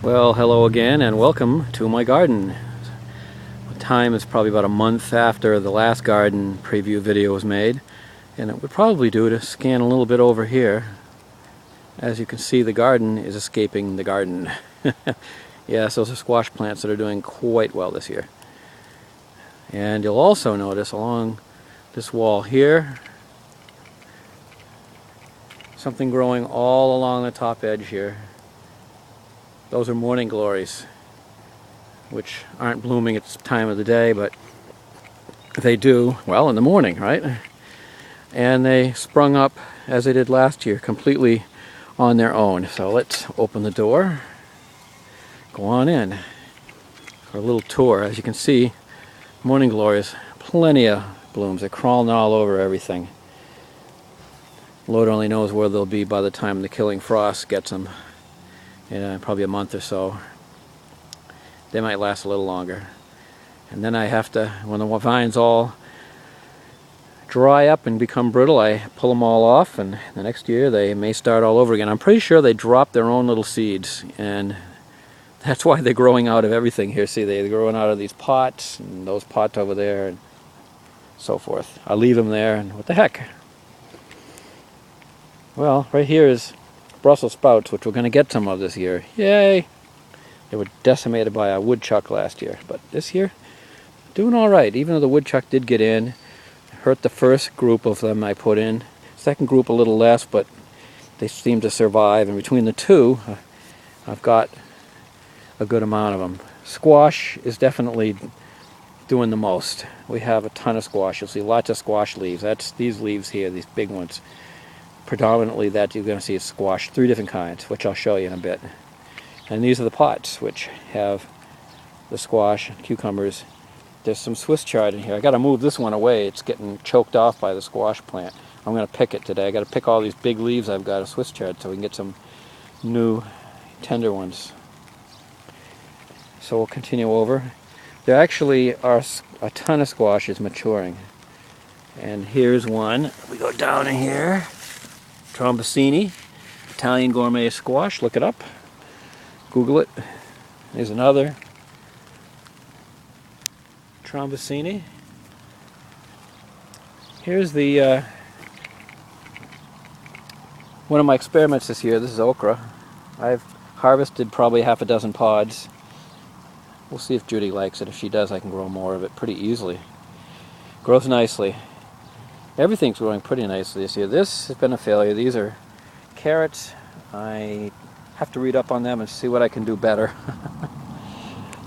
Well, hello again and welcome to my garden. The time is probably about a month after the last garden preview video was made, and it would probably do to scan a little bit over here. As you can see, the garden is escaping the garden. Yes, those are squash plants that are doing quite well this year. And you'll also notice along this wall here, something growing all along the top edge here. Those are morning glories, which aren't blooming at this time of the day, but they do, well, in the morning, right? And they sprung up, as they did last year, completely on their own. So let's open the door, go on in for a little tour. As you can see, morning glories, plenty of blooms. They're crawling all over everything. Lord only knows where they'll be by the time the killing frost gets them. In probably a month or so. They might last a little longer. And then I have to, when the vines all dry up and become brittle, I pull them all off, and the next year they may start all over again. I'm pretty sure they drop their own little seeds, and that's why they're growing out of everything here. See, they're growing out of these pots, and those pots over there, and so forth. I'll leave them there, and what the heck? Well, right here is Brussels sprouts, which we're going to get some of this year. Yay! They were decimated by a woodchuck last year, but this year, doing all right. Even though the woodchuck did get in, hurt the first group of them I put in. Second group a little less, but they seem to survive. And between the two, I've got a good amount of them. Squash is definitely doing the most. We have a ton of squash. You'll see lots of squash leaves. That's these leaves here, these big ones. Predominantly that you're going to see is squash, 3 different kinds, which I'll show you in a bit. And these are the pots, which have the squash, cucumbers. There's some Swiss chard in here. I got to move this one away. It's getting choked off by the squash plant. I'm going to pick it today. I got to pick all these big leaves I've got of Swiss chard so we can get some new tender ones. So we'll continue over. There actually are a ton of squashes maturing. And here's one. We go down in here. Trombosini, Italian gourmet squash. Look it up. Google it. There's another. Trombosini. Here's the one of my experiments this year. This is okra. I've harvested probably half a dozen pods. We'll see if Judy likes it. If she does, I can grow more of it pretty easily. Grows nicely. Everything's growing pretty nicely this year. This has been a failure. These are carrots. I have to read up on them and see what I can do better.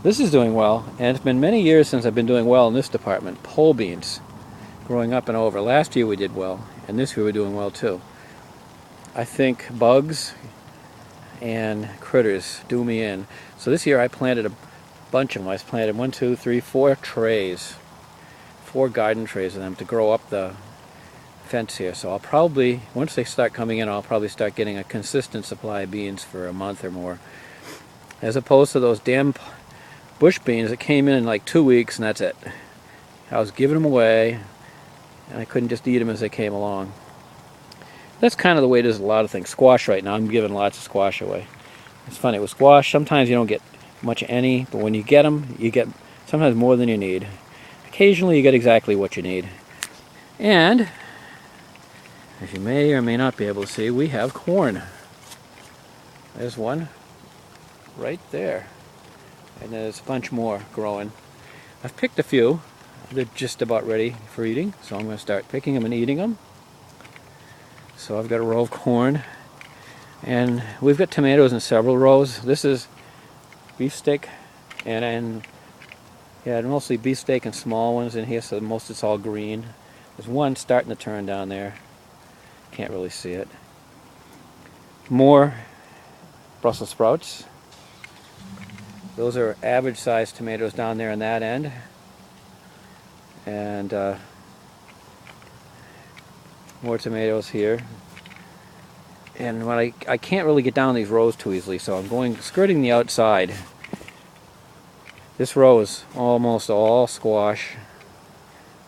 This is doing well, and it's been many years since I've been doing well in this department. Pole beans, growing up and over. Last year we did well, and this year we're doing well too. I think bugs and critters do me in. So this year I planted a bunch of them. I planted 1, 2, 3, 4 trays. 4 garden trays of them to grow up the fence here. So I'll probably, once they start coming in, I'll probably start getting a consistent supply of beans for a month or more. As opposed to those damn bush beans that came in like 2 weeks and that's it. I was giving them away and I couldn't just eat them as they came along. That's kind of the way it is with a lot of things. Squash right now, I'm giving lots of squash away. It's funny, with squash, sometimes you don't get much of any, but when you get them, you get sometimes more than you need. Occasionally you get exactly what you need. And as you may or may not be able to see, we have corn. There's one right there. And there's a bunch more growing. I've picked a few. They're just about ready for eating, so I'm going to start picking them and eating them. So I've got a row of corn. And we've got tomatoes in several rows. This is beefsteak and mostly beefsteak and small ones in here, so most it's all green. There's one starting to turn down there. Can't really see it. More Brussels sprouts. Those are average sized tomatoes down there on that end. And more tomatoes here. And when I can't really get down these rows too easily, so I'm skirting the outside. This row is almost all squash.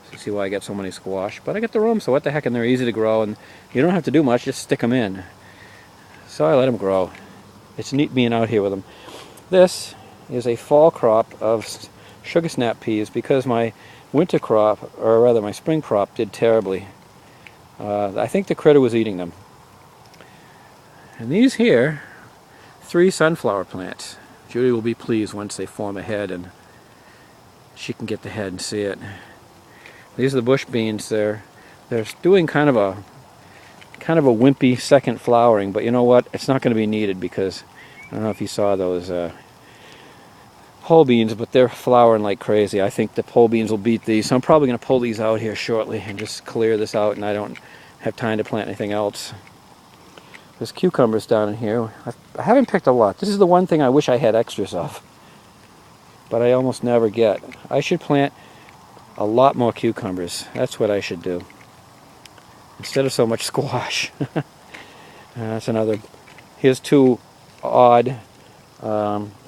So you see why I get so many squash. But I get the room, so what the heck, and they're easy to grow, and you don't have to do much, just stick them in. So I let them grow. It's neat being out here with them. This is a fall crop of sugar snap peas because my winter crop, or rather my spring crop, did terribly. I think the critter was eating them. And these here, 3 sunflower plants. Judy will be pleased once they form a head and she can get the head and see it. These are the bush beans. They're doing kind of a wimpy second flowering, but you know what? It's not going to be needed because I don't know if you saw those pole beans, but they're flowering like crazy. I think the pole beans will beat these, so I'm probably going to pull these out here shortly and just clear this out, and I don't have time to plant anything else. There's cucumbers down in here. I haven't picked a lot. This is the one thing I wish I had extras of, but I almost never get. I should plant a lot more cucumbers. That's what I should do, instead of so much squash. That's another. Here's 2 odd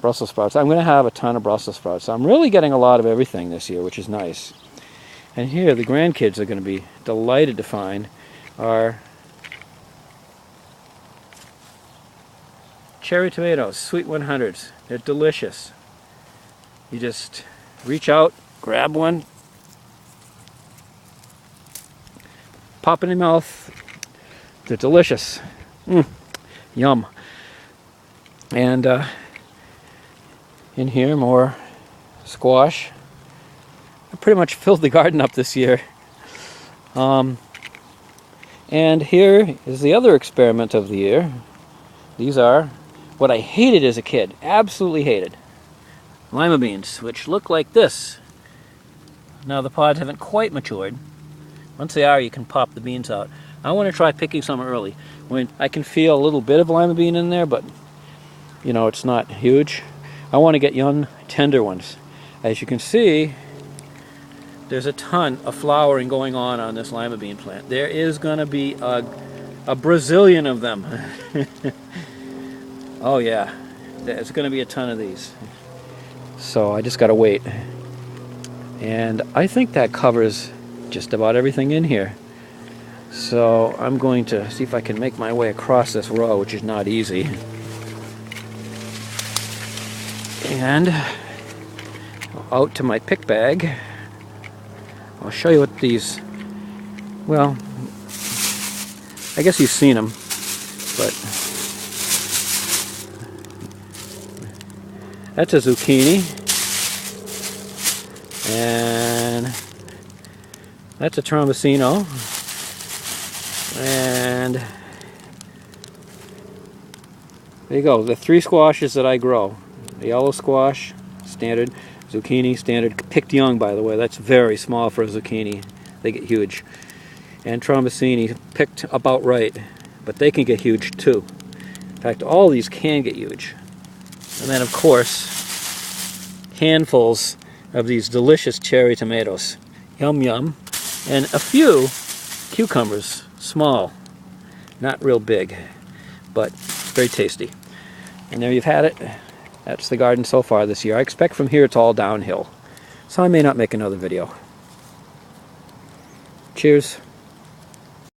Brussels sprouts. I'm going to have a ton of Brussels sprouts. I'm really getting a lot of everything this year, which is nice. And here, the grandkids are going to be delighted to find are cherry tomatoes, sweet 100s. They're delicious. You just reach out, grab one, pop it in your mouth. They're delicious. Yum. And in here, more squash. I pretty much filled the garden up this year. And here is the other experiment of the year. These are what I hated as a kid, absolutely hated. Lima beans, which look like this. Now the pods haven't quite matured. Once they are, you can pop the beans out. I want to try picking some early, when I can feel a little bit of lima bean in there, but you know, it's not huge. I want to get young, tender ones. As you can see, there's a ton of flowering going on this lima bean plant. There is going to be a Brazilian of them. Oh yeah, there's going to be a ton of these. So I just got to wait. And I think that covers just about everything in here. So I'm going to see if I can make my way across this row, which is not easy. And out to my pick bag. I'll show you what these, well, I guess you've seen them, but that's a zucchini, and that's a trombosino, and there you go, the 3 squashes that I grow. The yellow squash, standard. Zucchini, standard. Picked young, by the way. That's very small for a zucchini. They get huge. And trombosini, picked about right. But they can get huge, too. In fact, all these can get huge. And then, of course, handfuls of these delicious cherry tomatoes. Yum, yum. And a few cucumbers. Small. Not real big. But very tasty. And there you've had it. That's the garden so far this year. I expect from here it's all downhill. So I may not make another video. Cheers.